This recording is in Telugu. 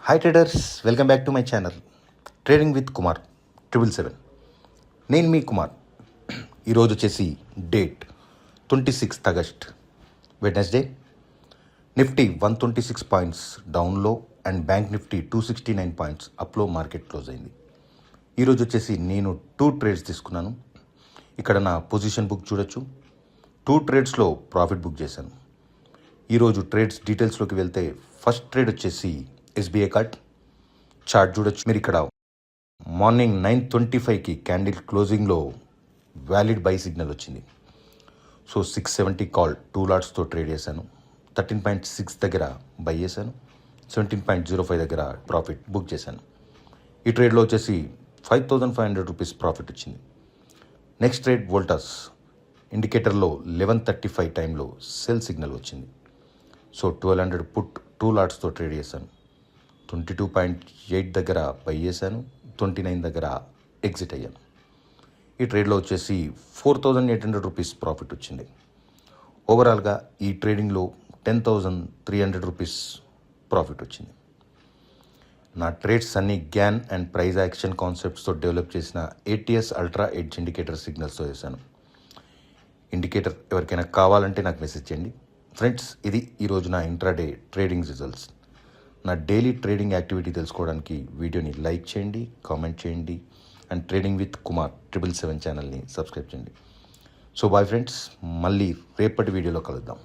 Hi traders, welcome back to my channel trading with Kumar 777. నేను మీ కుమార్. ఈరోజు వచ్చేసి date 26th August, Wednesday. Nifty 126 points డౌన్లో అండ్ బ్యాంక్ నిఫ్టీ 269 పాయింట్స్ అప్లో మార్కెట్ క్లోజ్ అయింది. ఈరోజు వచ్చేసి నేను 2 ట్రేడ్స్ తీసుకున్నాను. ఇక్కడ నా పొజిషన్ బుక్ చూడొచ్చు. 2 ట్రేడ్స్లో ప్రాఫిట్ బుక్ చేశాను. ఈరోజు ట్రేడ్స్ డీటెయిల్స్లోకి వెళ్తే ఫస్ట్ ట్రేడ్ వచ్చేసి ఎస్బీఐ కార్డ్. చార్ట్ చూడొచ్చు మీరు. ఇక్కడ మార్నింగ్ 9:25కి క్యాండిల్ క్లోజింగ్లో వ్యాలిడ్ బై సిగ్నల్ వచ్చింది. సో 670 కాల్ 2 లాట్స్తో ట్రేడ్ చేశాను. 13.6 దగ్గర బై చేశాను. 17.05 దగ్గర ప్రాఫిట్ బుక్ చేశాను. ఈ ట్రేడ్లో వచ్చేసి 5,500 రూపీస్ ప్రాఫిట్ వచ్చింది. Next trade Voltas. ఇండికేటర్లో 11:35 టైంలో సెల్ సిగ్నల్ వచ్చింది. సో 1200 పుట్ 2 లాట్స్తో ట్రేడ్ చేశాను. 22.8 దగ్గర బై చేశాను. 29 దగ్గర ఎగ్జిట్ అయ్యాను. ఈ ట్రేడ్లో వచ్చేసి 4,800 రూపీస్ ప్రాఫిట్ వచ్చింది. ఓవరాల్గా ఈ ట్రేడింగ్లో 10,300 రూపీస్ ప్రాఫిట్ వచ్చింది. నా ట్రేడ్స్ అన్ని గ్యాన్ అండ్ ప్రైజ్ యాక్షన్ కాన్సెప్ట్స్తో డెవలప్ చేసిన ATS అల్ట్రా ఎడ్జ్ ఇండికేటర్ సిగ్నల్స్తో చేశాను. ఇండికేటర్ ఎవరికైనా కావాలంటే నాకు మెసేజ్ చేయండి. ఫ్రెండ్స్, ఇది ఈరోజు నా ఇంట్రాడే ట్రేడింగ్ రిజల్ట్స్. నా డైలీ ట్రేడింగ్ యాక్టివిటీ తెలుసుకోవడానికి వీడియోని లైక్ చేయండి, కామెంట్ చేయండి అండ్ ట్రేడింగ్ విత్ కుమార్ 777 ఛానల్ని సబ్స్క్రైబ్ చేయండి. సో బాయ్ ఫ్రెండ్స్, మళ్ళీ రేపటి వీడియోలో కలుద్దాం.